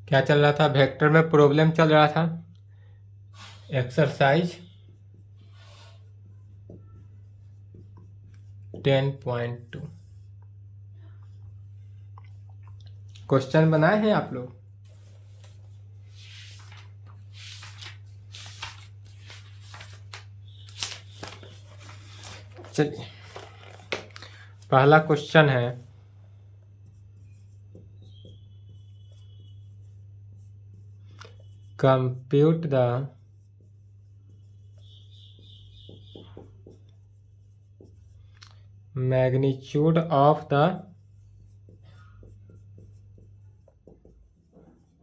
क्या चल रहा था? वेक्टर में प्रॉब्लम चल रहा था। एक्सरसाइज 10.2 क्वेश्चन बनाए हैं आप लोग। चलिए, पहला क्वेश्चन है compute the magnitude of the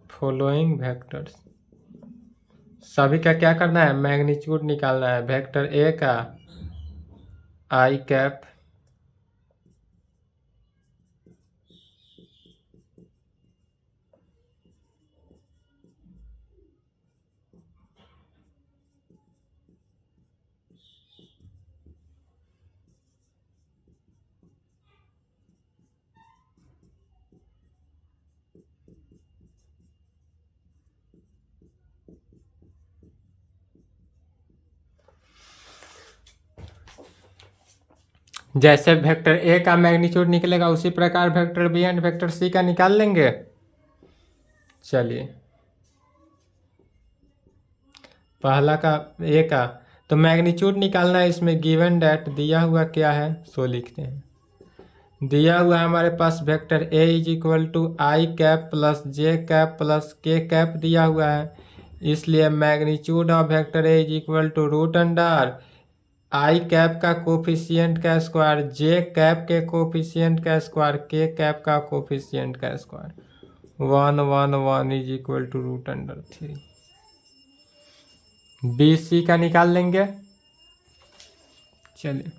following vectors. सभी का क्या करना है? मैग्नीट्यूड निकालना है। वेक्टर ए का आई कैप, जैसे वेक्टर ए का मैग्नीट्यूड निकलेगा उसी प्रकार vector B and vector C का निकाल लेंगे। चलिए, पहला का ए का तो मैग्नीट्यूड निकालना है। इसमें गिवन डेट दिया हुआ क्या है सो लिखते हैं। दिया हुआ है हमारे पास vector A is equal to I cap plus J cap plus K cap दिया हुआ है। इसलिए magnitude of vector A is equal to root under I cap का कोफिशिएंट का स्क्वायर, जे कैप के कोफिशिएंट का स्क्वायर, के कैप का coefficient का square. 1 1 1 is equal to root under 3। B C का निकाल लेंगे। चलिए,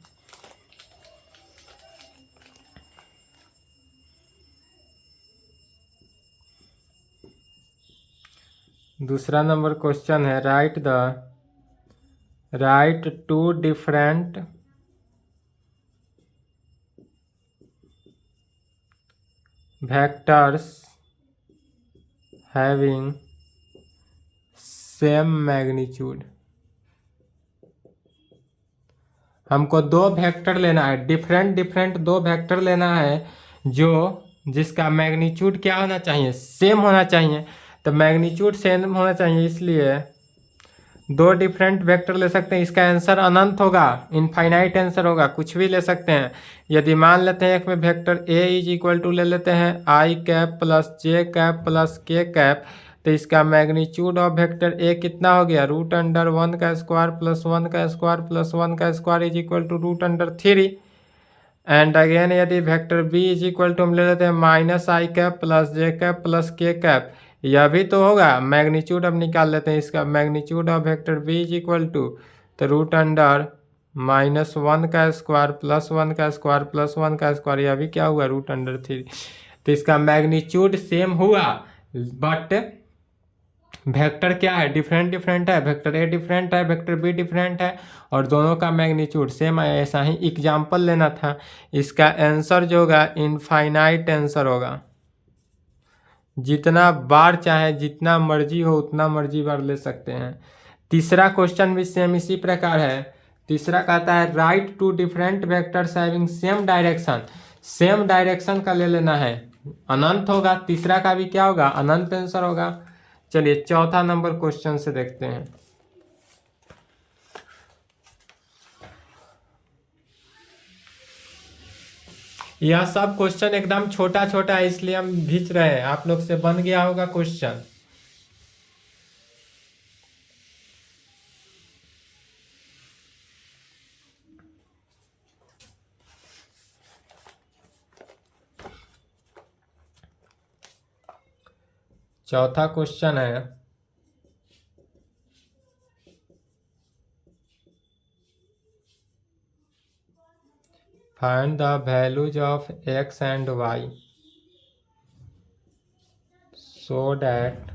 दूसरा नंबर क्वेश्चन है right two different vectors having same magnitude. हमको दो वेक्टर लेना है, डिफरेंट दो वेक्टर लेना है जो जिसका मैग्नीट्यूड क्या होना चाहिए? सेम होना चाहिए। तो मैग्नीट्यूड सेम होना चाहिए, इसलिए दो डिफरेंट वेक्टर ले सकते हैं। इसका आंसर अनंत होगा, इनफाइनाइट आंसर होगा, कुछ भी ले सकते हैं। यदि मान लेते हैं एक में vector A is equal to ले लेते हैं I cap plus J cap plus K cap, तो इसका मैग्नीट्यूड ऑफ वेक्टर ए कितना हो गया? रूट अंडर 1 का स्क्वायर प्लस 1 का स्क्वायर प्लस 1 का square is equal to root under 3। And again यदि vector B is equal to हम ले लेते हैं minus I cap plus J cap plus K cap, यह भी तो होगा। मैग्नीट्यूड अब निकाल लेते हैं इसका। Magnitude of vector B is equal to तो रूट अंडर -1 का स्क्वायर प्लस 1 का स्क्वायर प्लस 1 का स्क्वायर, यह भी क्या हुआ? Root under 3। तो इसका मैग्नीट्यूड सेम हुआ, बट वेक्टर क्या है? डिफरेंट है। वेक्टर ए डिफरेंट है, वेक्टर बी डिफरेंट है, और दोनों का मैग्नीट्यूड सेम है। ऐसा ही एग्जाम्पल लेना था। इसका आंसर जो होगा इनफाइनाइट आंसर होगा। जितना बार चाहे, जितना मर्जी हो उतना मर्जी बार ले सकते हैं। तीसरा क्वेश्चन भी सेम इसी प्रकार है। तीसरा कहता है right two different vectors having same direction. Same direction का ले लेना है, अनंत होगा। तीसरा का भी क्या होगा? अनंत आंसर होगा। चलिए, चौथा नंबर क्वेश्चन से देखते हैं। यह सब क्वेश्चन एकदम छोटा छोटा है, इसलिए हम खींच रहे हैं। आप लोग से बन गया होगा क्वेश्चन। चौथा क्वेश्चन है find the values of X and Y so that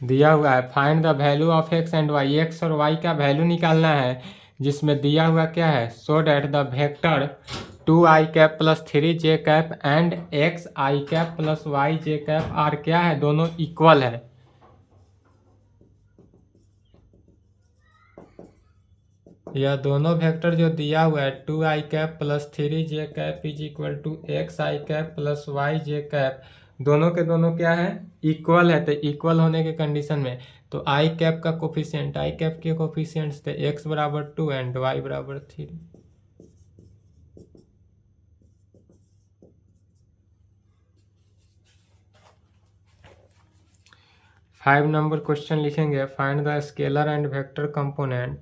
दिया हुआ है find the value of X and Y, X और वाई का वैल्यू निकालना है, जिसमें दिया हुआ क्या है, so that the vector 2i cap plus 3j cap and xi cap plus yj cap are क्या है, दोनों इक्वल है। यह दोनों वेक्टर जो दिया हुआ है 2i cap plus 3j cap is equal to xi cap plus yj cap, दोनों के दोनों क्या है, इक्वल है। तो इक्वल होने के कंडीशन में तो आई कैप का कोफिशिएंट, आई कैप के कोफिशिएंट्स थे x बराबर 2 एंड y बराबर 3। 5 नंबर क्वेश्चन लिखेंगे, find the scalar and vector component.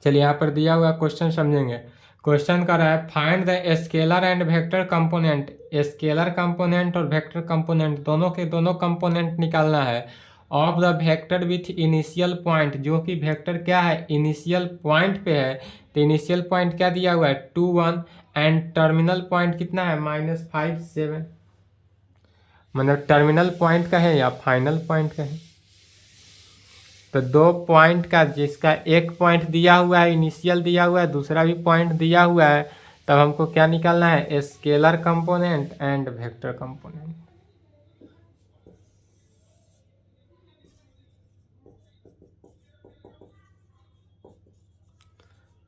चलिए यहाँ पर दिया हुआ क्वेश्चन समझेंगे। क्वेश्चन कर रहा है find the scalar and vector component, scalar component और वेक्टर कंपोनेंट दोनों के दोनों कंपोनेंट निकालना है of the vector with initial point, जो कि वेक्टर क्या है, इनिशियल पॉइंट पे है। तो इनिशियल पॉइंट क्या दिया हुआ है 2 1 एंड टर्मिनल पॉइंट कितना है -5 7, मतलब टर्मिनल पॉइंट का है या फाइनल पॉइंट का है। तो दो पॉइंट का, जिसका एक पॉइंट दिया हुआ है इनिशियल दिया हुआ है, दूसरा भी पॉइंट दिया हुआ है, तब हमको क्या निकालना है, scalar component and vector component.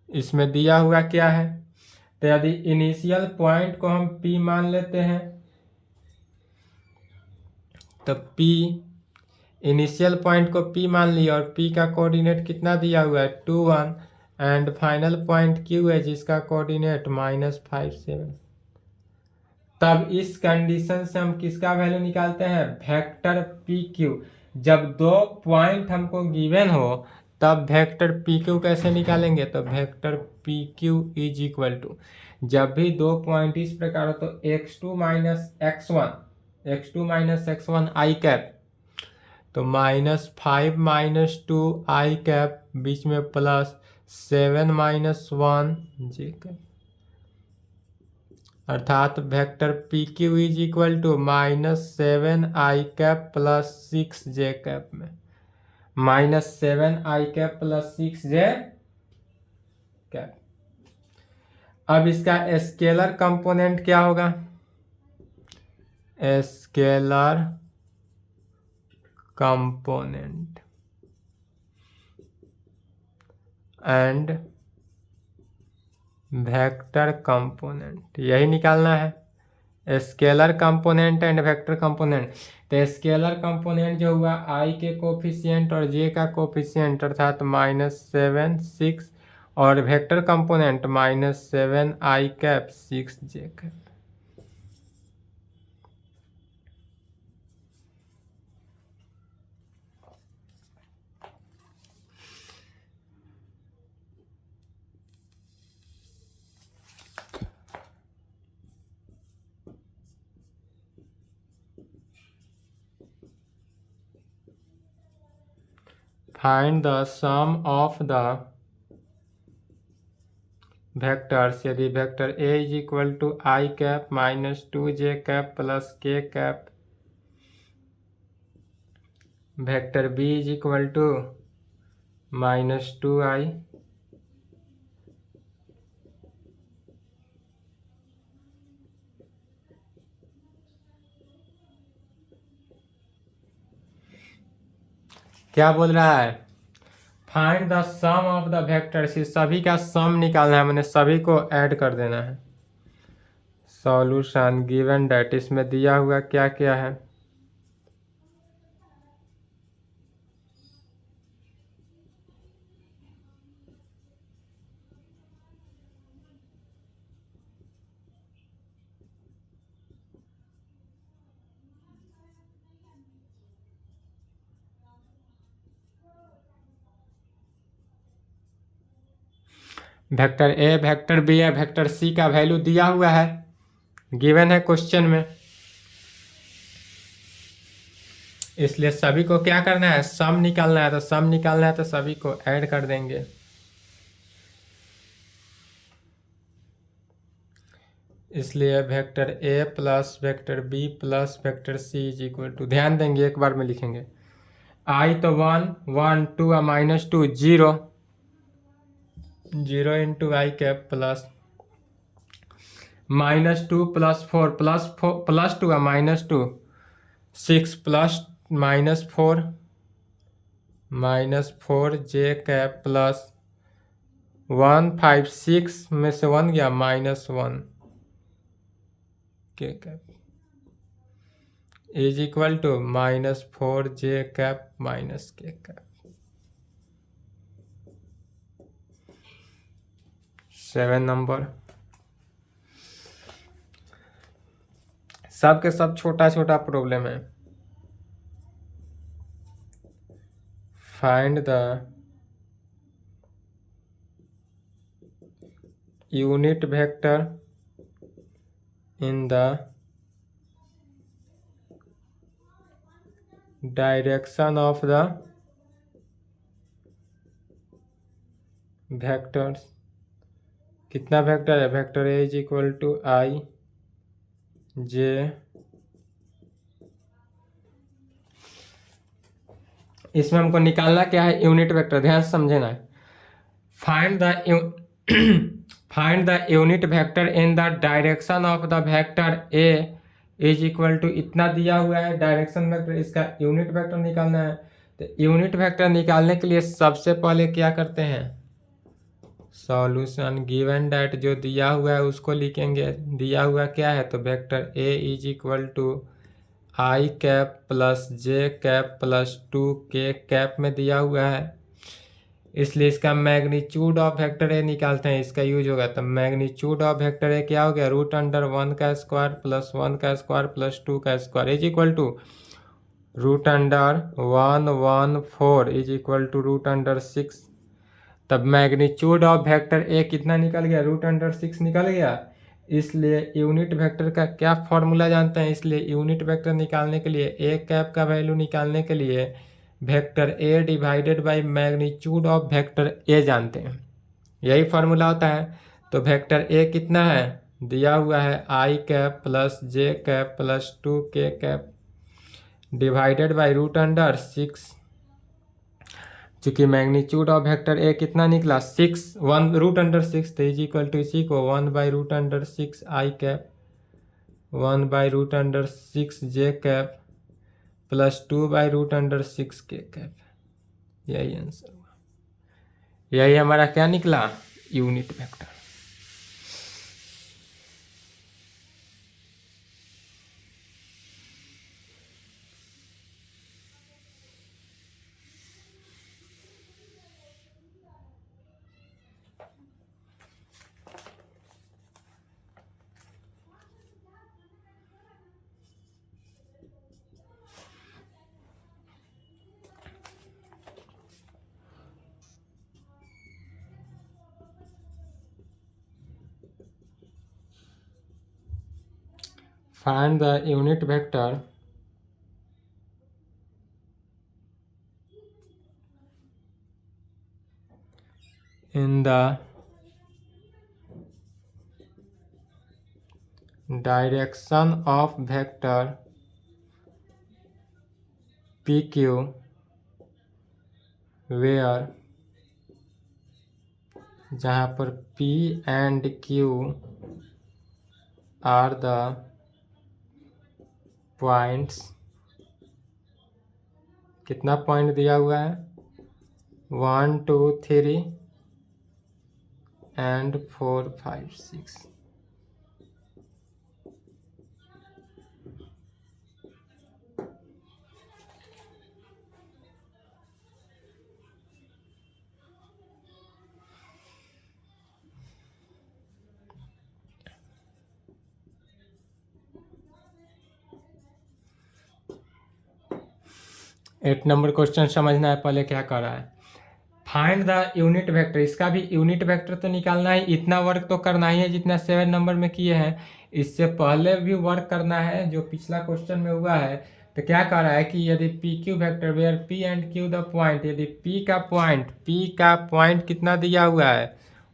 इसमें दिया हुआ क्या है, तो यदि इनिशियल पॉइंट को हम P मान लेते हैं, तो P इनिशियल पॉइंट को P मान लिया और P का कोऑर्डिनेट कितना दिया हुआ है 2 1 एंड फाइनल पॉइंट Q है जिसका कोऑर्डिनेट -5 7। तब इस कंडीशन से हम किसका वैल्यू निकालते हैं, वेक्टर PQ। जब दो पॉइंट हमको गिवन हो तब वेक्टर PQ कैसे निकालेंगे, तो vector PQ is equal to, जब भी दो पॉइंट इस प्रकार हो तो x2 - x1 आई कैप, तो -5 - 2 आई कैप बीच में प्लस 7 - 1 जे कैप, अर्थात vector PQ is equal to -7 I cap plus 6 J cap में -7 I cap plus 6 J cap. अब इसका स्केलर कंपोनेंट क्या होगा, scalar component and vector component, यही निकालना है, scalar component and vector component. तो स्केलर कंपोनेंट जो हुआ i के कोफिशिएंट और j का कोफिशिएंट अर्थात -7 6, और vector component -7 I cap 6 J cap. Find the sum of the vectors, यदि vector A is equal to I cap -2j cap plus k cap, vector B is equal to -2i, क्या बोल रहा है, find the sum of the vectors, इस सभी का सम निकालना है, मैंने सभी को ऐड कर देना है। सॉल्यूशन गिवन डेट, इसमें दिया हुआ क्या क्या है, वेक्टर ए वेक्टर बी या वेक्टर सी का वैल्यू दिया हुआ है, गिवन है क्वेश्चन में। इसलिए सभी को क्या करना है, सम निकालना है। तो सम निकालना है तो सभी को ऐड कर देंगे। इसलिए vector A plus vector B plus vector C is equal to, ध्यान देंगे एक बार में लिखेंगे, आई तो 1 1 2 -2 0 0 into I cap plus -2 +4 +2 -2 6 plus -4 J cap plus 1 5 6 में से 1 गया -1 K cap is equal to -4 J cap minus K cap. 7 number, सब के सब छोटा छोटा प्रॉब्लम है। Find the unit vector in the direction of the vectors. कितना वेक्टर है, vector A is equal to I J इसमें हमको निकालना क्या है, यूनिट वेक्टर। ध्यान से समझना है। Find the unit vector in the direction of the vector A is equal to, इतना दिया हुआ है डायरेक्शन वेक्टर, इसका यूनिट वेक्टर निकालना है। तो यूनिट वेक्टर निकालने के लिए सबसे पहले क्या करते हैं, सॉल्यूशन गिवन डैट जो दिया हुआ है उसको लिखेंगे। दिया हुआ क्या है, तो vector A is equal to I cap plus J cap plus 2 K cap में दिया हुआ है। इसलिए इसका मैग्नीट्यूड ऑफ वेक्टर ए निकालते हैं, इसका यूज होगा। तो मैग्नीट्यूड ऑफ वेक्टर ए क्या हो गया, √1 का स्क्वायर प्लस 1 का स्क्वायर प्लस 2 का square is equal to √114 is equal to √6। तब मैग्नीट्यूड ऑफ वेक्टर ए कितना निकल गया, √6 निकल गया। इसलिए यूनिट वेक्टर का क्या फॉर्मूला जानते हैं, इसलिए यूनिट वेक्टर निकालने के लिए ए कैप का वैल्यू निकालने के लिए vector A divided by magnitude of vector ए जानते हैं, यही फार्मूला होता है। तो वेक्टर ए कितना है, दिया हुआ है आई cap plus J cap plus 2 K cap divided by √6। चूंकि मैग्नीट्यूड ऑफ वेक्टर ए कितना निकला 6 1 √6, तो इज इक्वल टू इसी को 1/√6 आई कैप 1/√6 जे कैप प्लस 2/√6 के कैप, यही आंसर हुआ। यही हमारा क्या निकला, unit vector. Find the unit vector in the direction of vector PQ where, जहाँ पर P and Q are the points. कितना पॉइंट दिया हुआ है, 1 2 3 and 4 5 6। एट नंबर क्वेश्चन समझना है पहले क्या कर रहा है। फाइंड द यूनिट वेक्टर, इसका भी यूनिट वेक्टर तो निकालना है, इतना वर्क तो करना ही है जितना 7 नंबर में किए हैं। इससे पहले भी वर्क करना है जो पिछला क्वेश्चन में हुआ है। तो क्या कह रहा है कि यदि P Q vector where P and Q the point, यदि पी का पॉइंट कितना दिया हुआ है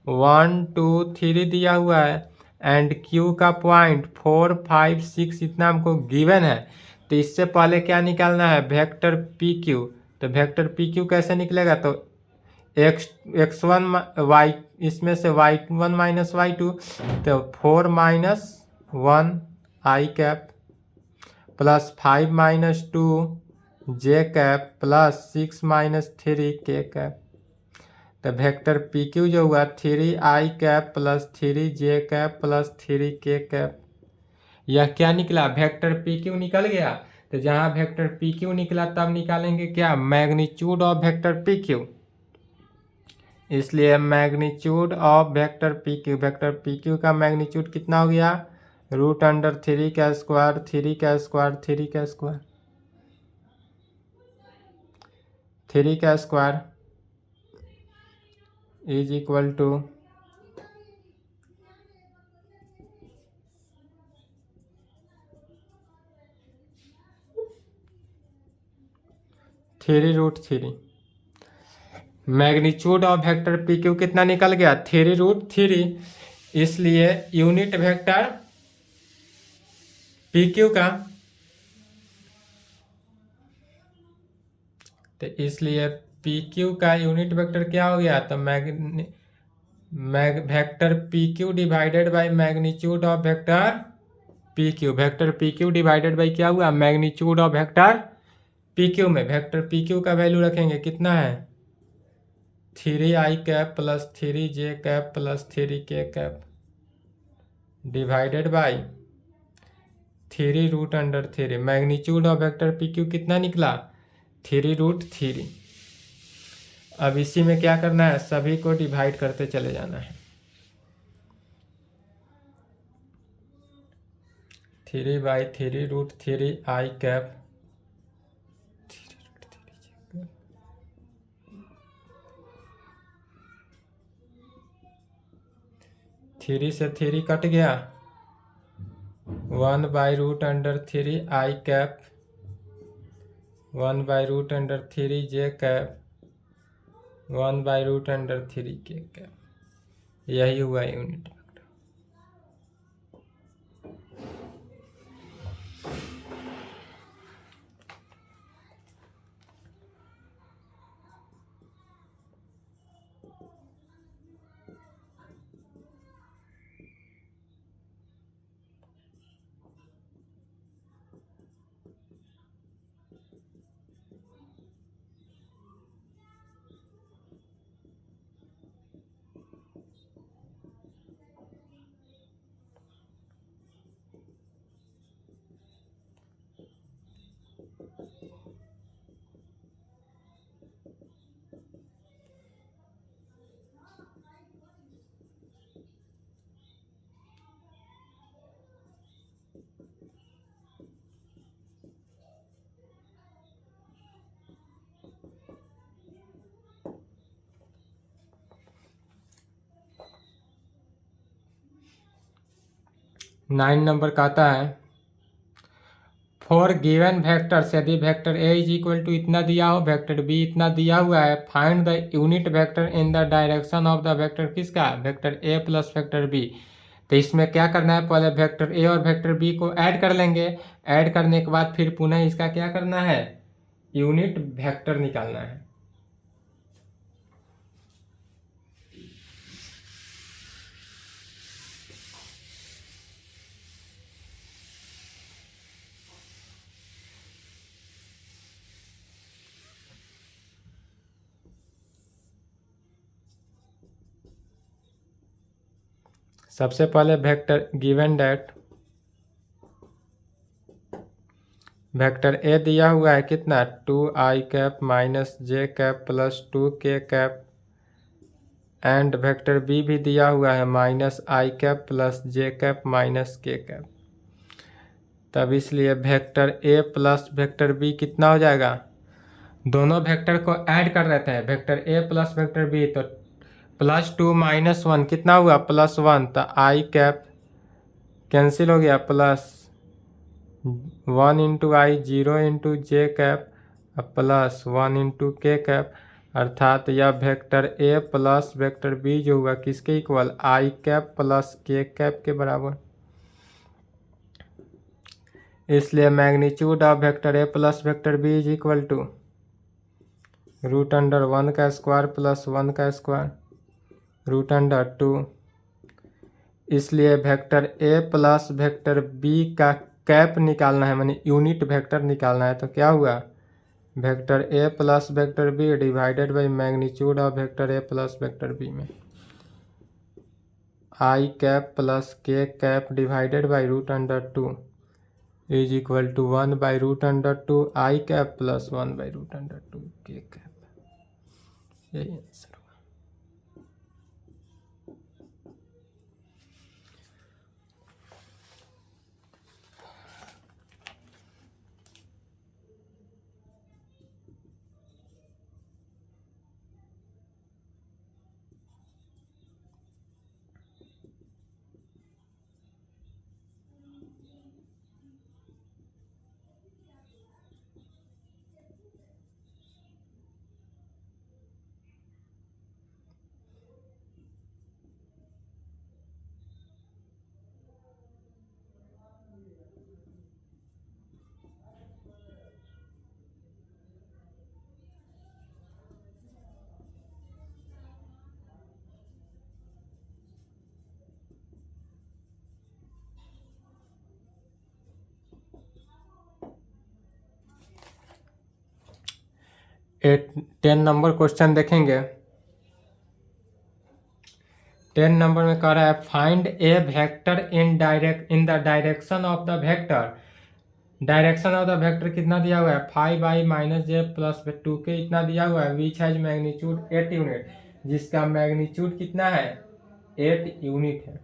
1 2 3 दिया हुआ है, एंड क्यू का पॉइंट 4 5 6 इतना हमको गिवन है। तो इससे पहले क्या निकालना है वेक्टर पी क्यू। तो वेक्टर पी क्यू कैसे निकलेगा, तो x1 y, इसमें से y1 माइनस y2, तो 4 माइनस 1 आई कैप प्लस 5 माइनस 2 जे कैप प्लस 6 माइनस 3 के कैप। तो वेक्टर पी क्यू जो हुआ 3 आई कैप प्लस 3 जे कैप प्लस 3 के कैप। यह क्या निकला, वेक्टर पी क्यू निकल गया। तो जहाँ वेक्टर पी क्यू निकला तब निकालेंगे क्या, magnitude of vector P Q. इसलिए magnitude of vector P Q का मैग्नीट्यूड कितना हो गया, √3 का स्क्वायर 3 का स्क्वायर 3 का स्क्वायर 3 का square is equal to 3√3। Magnitude of vector P Q कितना निकल गया 3√3। इसलिए यूनिट वेक्टर पी क्यू का, तो इसलिए पी क्यू का यूनिट वेक्टर क्या हो गया, तो vector P Q divided by magnitude of vector P Q. Vector P Q divided by क्या हुआ, magnitude of vector P Q में वेक्टर पी क्यू का वैल्यू रखेंगे कितना है 3 आई कैप प्लस 3 जे कैप प्लस 3 के cap divided by 3√3। Magnitude of vector P Q कितना निकला 3√3। अब इसी में क्या करना है, सभी को डिवाइड करते चले जाना है। 3/3√3 आई कैप 3 से 3 कट गया, 1/√3 आई कैप 1/√3 जे कैप 1/√3 के कैप। यही हुआ यूनिट वेक्टर। नाइन नंबर का आता है, फॉर गिवन वेक्टर्स, यदि vector A is equal to इतना दिया हो, वेक्टर बी इतना दिया हुआ है, find the unit vector in the direction of the vector किसका, vector A plus vector B. तो इसमें क्या करना है, पहले वेक्टर ए और वेक्टर बी को ऐड कर लेंगे। ऐड करने के बाद फिर पुनः इसका क्या करना है, यूनिट वेक्टर निकालना है। सबसे पहले vector given that, vector A दिया हुआ है कितना 2 I cap minus J cap plus 2 K cap, and vector B भी दिया हुआ है minus I cap plus J cap minus K cap. तब इसलिए vector A plus vector B कितना हो जाएगा दोनों वेक्टर को ऐड कर देते हैं, vector A plus vector B, तो +2 - 1 कितना हुआ +1, तो आई कैप कैंसिल हो गया, +1 × I 0 × j cap +1 × k cap, अर्थात यह vector A plus vector B जो हुआ किसके equal, I cap plus K cap के बराबर। इसलिए magnitude of vector A plus vector B is equal to √1 का स्क्वायर प्लस 1 का स्क्वायर √2। इसलिए vector A plus vector B का कैप निकालना है, माने यूनिट वेक्टर निकालना है, तो क्या हुआ, vector A plus vector B divided by magnitude of vector A plus vector B में I cap plus K cap divided by √2 is equal to 1/√2 I cap plus 1/√2 K cap. यही answer होगा। Eight 10 number question देखेंगे। 10 number में कह रहा है find A vector in the direction of the vector. Direction of the vector कितना दिया हुआ है, 5i - j + 2k इतना दिया हुआ है, विच हैज मैग्नीट्यूड 8 यूनिट, जिसका मैग्नीट्यूड कितना है 8 यूनिट है।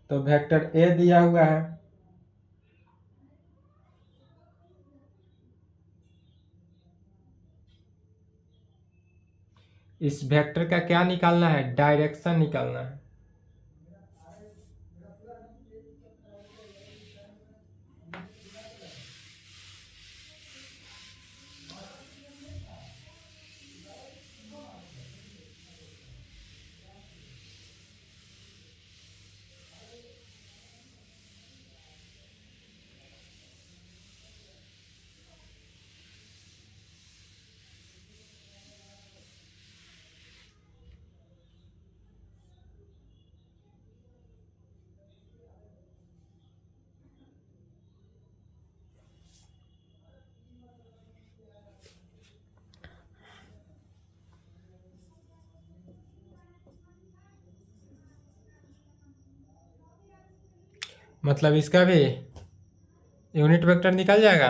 तो वेक्टर ए दिया हुआ है, इस वेक्टर का क्या निकालना है, डायरेक्शन निकालना है। मतलब इसका भी यूनिट वेक्टर निकल जाएगा,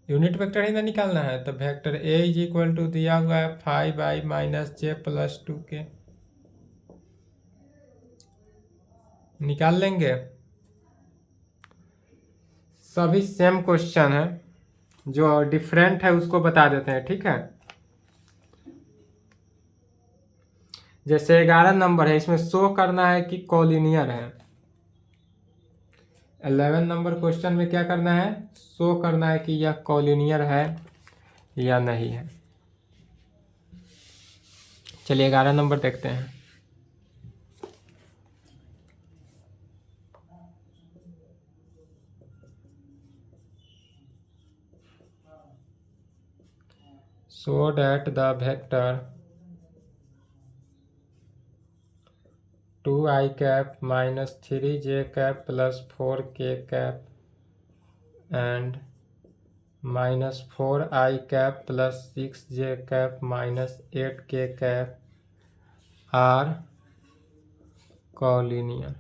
यूनिट वेक्टर ही ना निकालना है। तो vector A is equal to दिया हुआ है 5i - j + 2k, निकाल लेंगे। सभी सेम क्वेश्चन है, जो डिफरेंट है उसको बता देते हैं, ठीक है। जैसे 11 नंबर है, इसमें शो करना है कि कॉलिनियर है। 11 नंबर क्वेश्चन में क्या करना है, शो करना है कि यह कॉलिनियर है या नहीं है। चलिए 11 नंबर देखते हैं। Show that the vector 2i cap - 3j cap + 4k cap and -4i cap + 6j cap - 8k cap are collinear.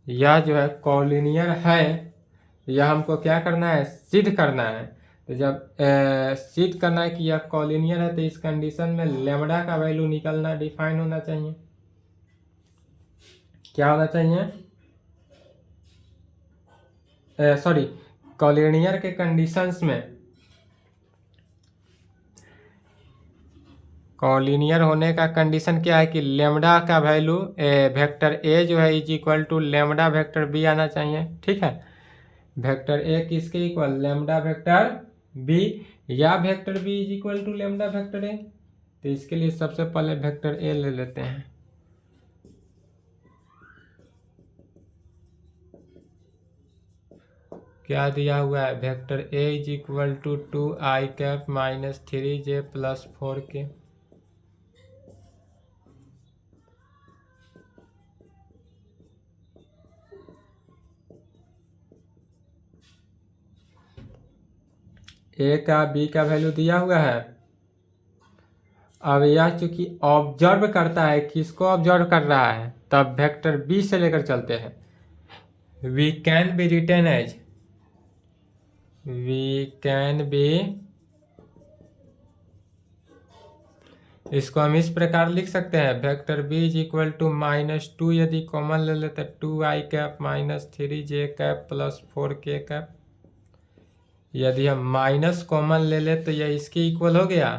यह जो है कॉलिनियर है, यह हमको क्या करना है, सिद्ध करना है। तो जब सिद्ध करना है कि यह कॉलिनियर है, तो इस कंडीशन में लेमडा का वैल्यू निकलना डिफाइन होना चाहिए। क्या होना चाहिए, सॉरी कॉलिनियर के कंडीशंस में, कॉलिनियर होने का कंडीशन क्या है कि लेमडा का वैल्यू वेक्टर ए जो है is equal to lambda vector B आना चाहिए। ठीक है, वेक्टर ए किसके इक्वल, लेमडा वेक्टर बी, या vector B is equal to lambda vector A. तो इसके लिए सबसे पहले वेक्टर ए ले लेते हैं। क्या दिया हुआ है, vector A is equal to 2i minus 3j plus 4k। A का बी का वैल्यू दिया हुआ है। अब यह चूंकि ऑब्जर्व करता है, किसको ऑब्जर्व कर रहा है, तब वेक्टर बी से लेकर चलते हैं। We can be written as, we can be, इसको हम इस प्रकार लिख सकते हैं, vector B is equal to -2, यदि कॉमन ले लेते 2i minus 3j plus 4k। यदि हम माइनस कॉमन ले ले तो यह इसके इक्वल हो गया,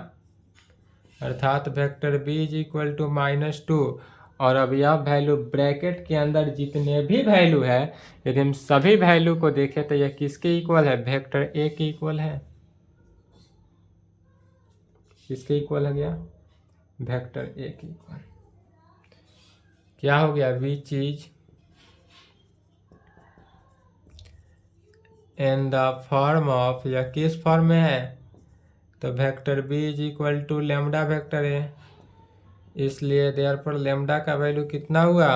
अर्थात vector B is equal to -2। और अब यह वैल्यू ब्रैकेट के अंदर जितने भी वैल्यू है, यदि हम सभी वैल्यू को देखें तो यह किसके इक्वल है, वेक्टर ए के इक्वल है। किसके इक्वल हो गया, वेक्टर ए के इक्वल। क्या हो गया, which is in the form of, या किस फॉर्म में है, तो vector B is equal to lambda vector A. इसलिए देयर पर लेमडा का वैल्यू कितना हुआ,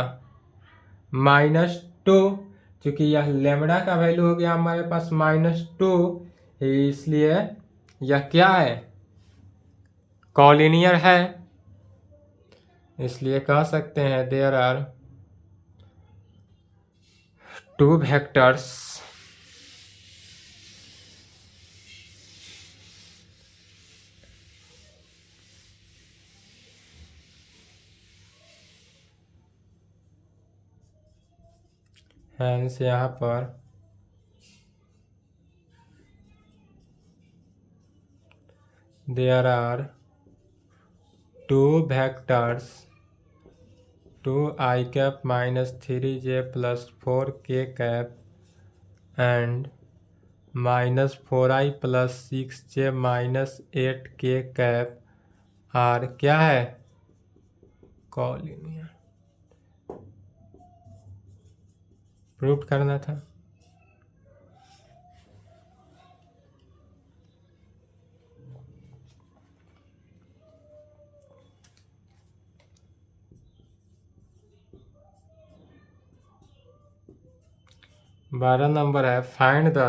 -2। चूंकि यह लेमडा का वैल्यू हो गया हमारे पास -2, इसलिए यह क्या है, कॉलिनियर है। इसलिए कह सकते हैं देयर आर 2 वेक्टर्स हैंस यहाँ पर there are 2 vectors 2i minus 3j plus 4k and -4i plus 6j minus 8k are क्या है, कॉलिनियर। प्रूफ करना था। बारह नंबर है, find the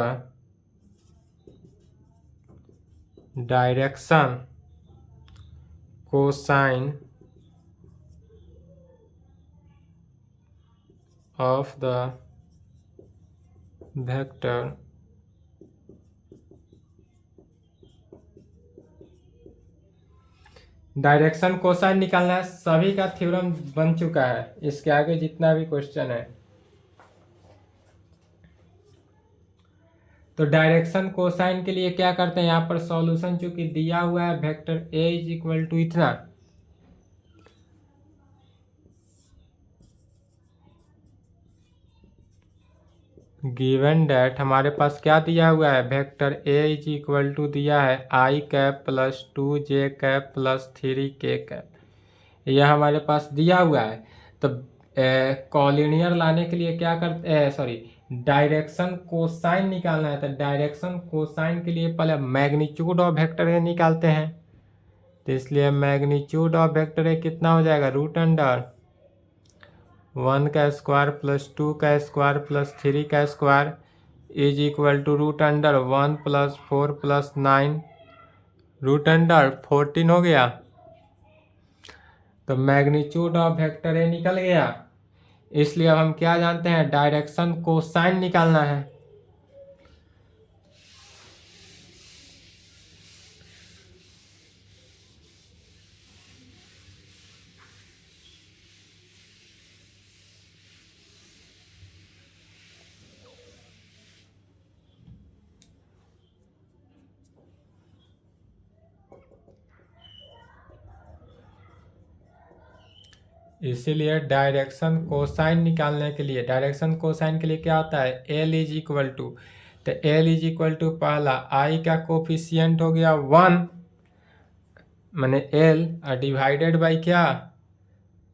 direction cosine of the vector direction cosine निकालना है। सभी का थ्योरम बन चुका है, इसके आगे जितना भी क्वेश्चन है। तो डायरेक्शन कोसाइन के लिए क्या करते हैं, यहाँ पर सॉल्यूशन चूंकि दिया हुआ है, vector A is equal to इतना, गिवन डेट हमारे पास क्या दिया हुआ है, vector A is equal to दिया है i plus 2j plus 3k। यह हमारे पास दिया हुआ है। तो कॉलिनियर लाने के लिए क्या करते, सॉरी डायरेक्शन कोसाइन निकालना है। तो डायरेक्शन कोसाइन के लिए पहले मैग्नीट्यूड ऑफ वेक्टर ए निकालते हैं। तो इसलिए मैग्नीट्यूड ऑफ वेक्टर ए कितना हो जाएगा, √1 का स्क्वायर प्लस 2 का स्क्वायर प्लस 3 का square is equal to √1 plus 4 plus 9 √14 हो गया। तो मैग्नीट्यूड ऑफ वेक्टर ए निकल गया। इसलिए अब हम क्या जानते हैं, डायरेक्शन कोसाइन निकालना है। इसीलिए डायरेक्शन कोसाइन निकालने के लिए, डायरेक्शन कोसाइन के लिए क्या होता है, एल इज इक्वल टू, तो एल इज इक्वल टू पहला आई का कोफिशियंट हो गया 1 मैंने एल और डिवाइडेड बाई क्या,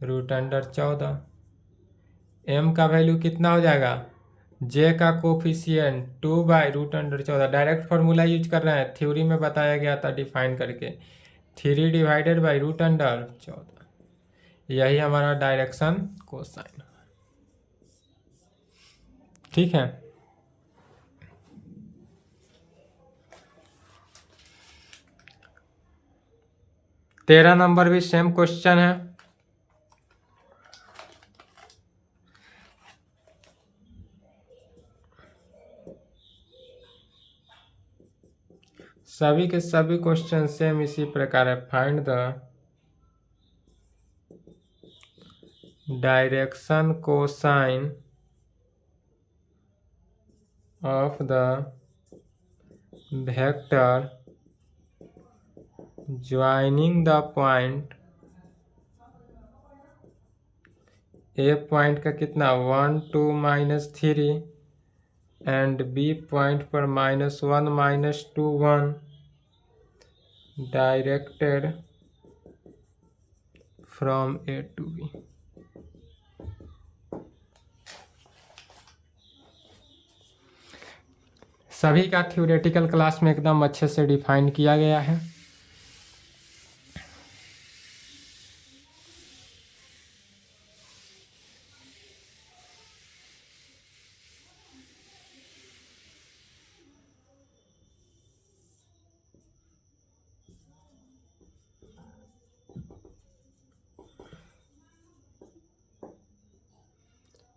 √14। एम का वैल्यू कितना हो जाएगा, जे का कोफिशियंट 2/√14। डायरेक्ट फार्मूला यूज कर रहे हैं, थ्योरी में बताया गया था डिफाइन करके, 3 डिवाइडेड बाई √14। यही हमारा डायरेक्शन कोसाइन, ठीक है। तेरह नंबर भी सेम क्वेश्चन है। सभी के सभी क्वेश्चन सेम इसी प्रकार है। Find the direction cosine of the vector joining the point, A point का कितना 1 2 -3 एंड बी पॉइंट पर -1 -2 1 directed from A to B. सभी का थ्योरेटिकल क्लास में एकदम अच्छे से डिफाइन किया गया है।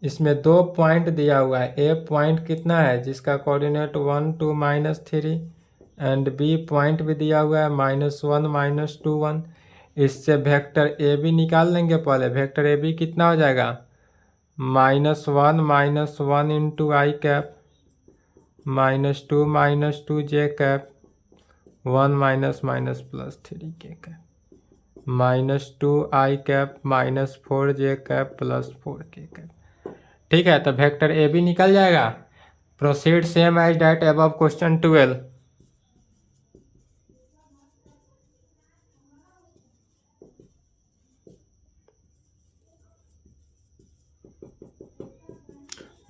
इसमें 2 पॉइंट दिया हुआ है, ए पॉइंट कितना है जिसका कोऑर्डिनेट 1 2 -3 एंड बी पॉइंट भी दिया हुआ है -1 -2 1। इससे वेक्टर ए बी निकाल लेंगे पहले। वेक्टर ए बी कितना हो जाएगा, -1 -1 into I cap -2 -2 J cap 1 -+3 के cap -2 I cap -4 J cap +4 के कैप। ठीक है, तो वेक्टर ए बी निकल जाएगा। Proceed same as that above question 12।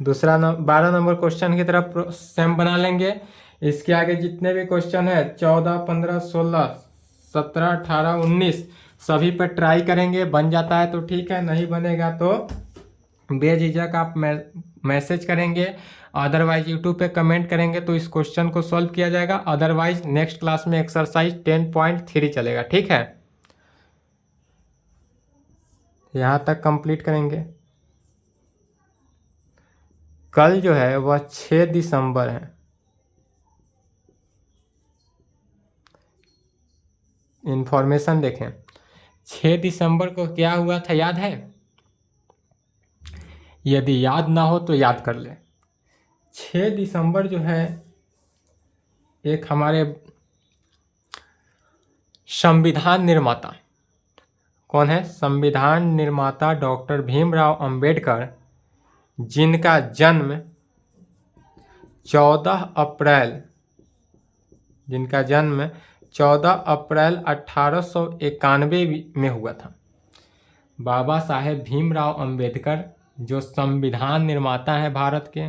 दूसरा 12 नंबर क्वेश्चन की तरफ सेम बना लेंगे। इसके आगे जितने भी क्वेश्चन है 14 15 16 17 18 19 सभी पर ट्राई करेंगे। बन जाता है तो ठीक है, नहीं बनेगा तो बेझिझक आप मैसेज करेंगे, अदरवाइज यूट्यूब पे कमेंट करेंगे तो इस क्वेश्चन को सॉल्व किया जाएगा। अदरवाइज नेक्स्ट क्लास में एक्सरसाइज 10.3 चलेगा, ठीक है। यहाँ तक कंप्लीट करेंगे। कल जो है वह 6 दिसंबर है। इंफॉर्मेशन देखें, 6 दिसंबर को क्या हुआ था याद है? यदि याद ना हो तो याद कर ले। 6 दिसंबर जो है एक हमारे संविधान निर्माता, कौन है? संविधान निर्माता डॉक्टर भीमराव अंबेडकर, जिनका जन्म 14 अप्रैल 1891 में हुआ था। बाबा साहेब भीमराव अंबेडकर जो संविधान निर्माता है भारत के,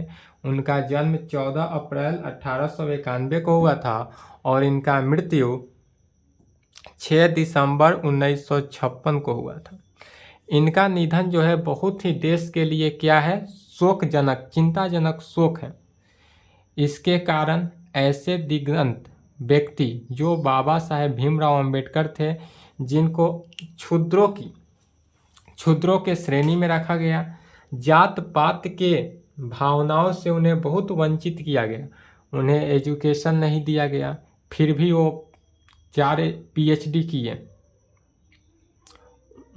उनका जन्म 14 अप्रैल 1891 को हुआ था और इनका मृत्यु 6 दिसंबर 1956 को हुआ था। इनका निधन जो है बहुत ही देश के लिए क्या है, शोकजनक, चिंताजनक शोक है। इसके कारण ऐसे दिग्गज व्यक्ति जो बाबा साहेब भीमराव अंबेडकर थे, जिनको क्षुद्रों के श्रेणी में रखा गया, जात पात के भावनाओं से उन्हें बहुत वंचित किया गया, उन्हें एजुकेशन नहीं दिया गया, फिर भी वो 4 PhD किए।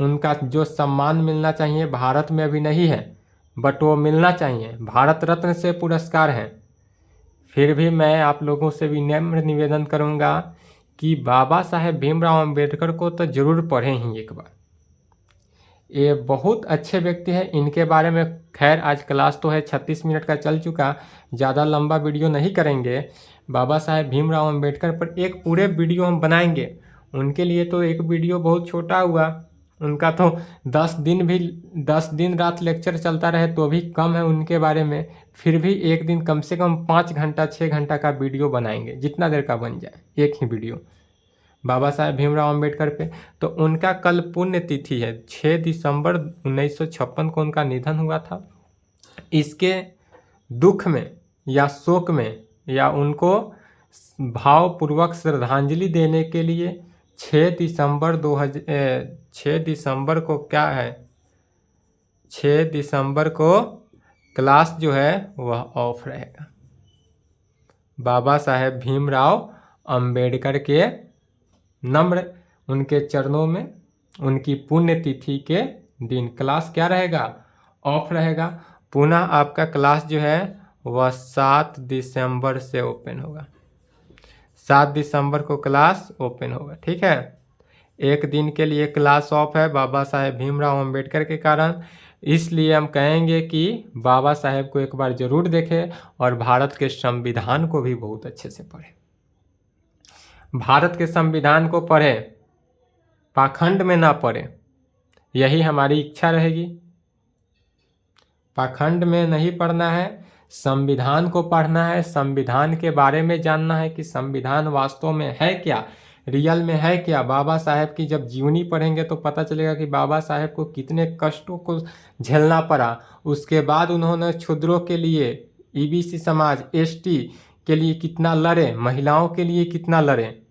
उनका जो सम्मान मिलना चाहिए भारत में अभी नहीं है, बट वो मिलना चाहिए। भारत रत्न से पुरस्कार है। फिर भी मैं आप लोगों से विनम्र निवेदन करूंगा कि बाबा साहेब भीमराव अंबेडकर को तो जरूर पढ़ें ही एक बार। ये बहुत अच्छे व्यक्ति हैं। इनके बारे में खैर आज क्लास तो है 36 मिनट का चल चुका, ज़्यादा लंबा वीडियो नहीं करेंगे। बाबा साहेब भीमराव अंबेडकर पर एक पूरे वीडियो हम बनाएंगे। उनके लिए तो एक वीडियो बहुत छोटा हुआ, उनका तो 10 दिन रात लेक्चर चलता रहे तो भी कम है उनके बारे में। फिर भी एक दिन कम से कम 5 घंटा 6 घंटा का वीडियो बनाएंगे, जितना देर का बन जाए एक ही वीडियो बाबा साहेब भीमराव अंबेडकर पे। तो उनका कल पुण्य तिथि है, 6 दिसंबर 1956 को उनका निधन हुआ था। इसके दुख में या शोक में या उनको भावपूर्वक श्रद्धांजलि देने के लिए 6 दिसंबर को क्या है, 6 दिसंबर को क्लास जो है वह ऑफ रहेगा। बाबा साहेब भीमराव अंबेडकर के नम्र उनके चरणों में उनकी पुण्यतिथि के दिन क्लास क्या रहेगा, ऑफ रहेगा। पुनः आपका क्लास जो है वह 7 दिसंबर से ओपन होगा। 7 दिसंबर को क्लास ओपन होगा, ठीक है। एक दिन के लिए क्लास ऑफ है बाबा साहेब भीमराव अंबेडकर के कारण। इसलिए हम कहेंगे कि बाबा साहेब को एक बार जरूर देखें और भारत के संविधान को भी बहुत अच्छे से पढ़ें। भारत के संविधान को पढ़ें, पाखंड में ना पढ़ें, यही हमारी इच्छा रहेगी। पाखंड में नहीं पढ़ना है, संविधान को पढ़ना है, संविधान के बारे में जानना है कि संविधान वास्तव में है क्या, रियल में है क्या। बाबा साहेब की जब जीवनी पढ़ेंगे तो पता चलेगा कि बाबा साहेब को कितने कष्टों को झेलना पड़ा। उसके बाद उन्होंने क्षुद्रों के लिए, ईबीसी समाज, एसटी के लिए कितना लड़े, महिलाओं के लिए कितना लड़े।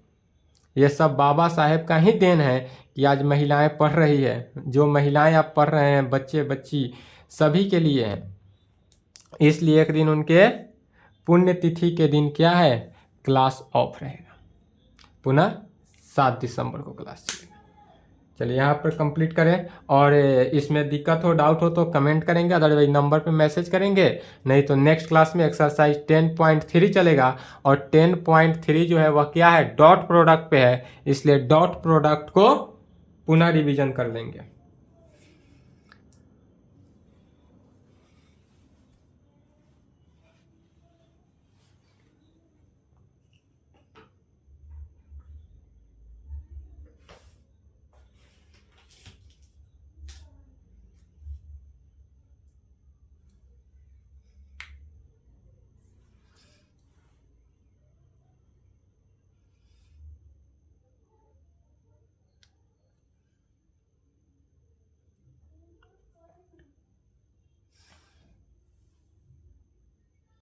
ये सब बाबा साहेब का ही देन है कि आज महिलाएं पढ़ रही है। जो महिलाएं आप पढ़ रहे हैं, बच्चे बच्ची, सभी के लिए है। इसलिए एक दिन उनके पुण्यतिथि के दिन क्या है, क्लास ऑफ रहेगा। पुनः 7 दिसंबर को क्लास चलेगा। चलिए यहाँ पर कंप्लीट करें, और इसमें दिक्कत हो, डाउट हो तो कमेंट करेंगे, अदरवाइज नंबर पे मैसेज करेंगे। नहीं तो नेक्स्ट क्लास में एक्सरसाइज 10.3 चलेगा, और 10.3 जो है वह क्या है, डॉट प्रोडक्ट पे है। इसलिए डॉट प्रोडक्ट को पुनः रिवीजन कर लेंगे।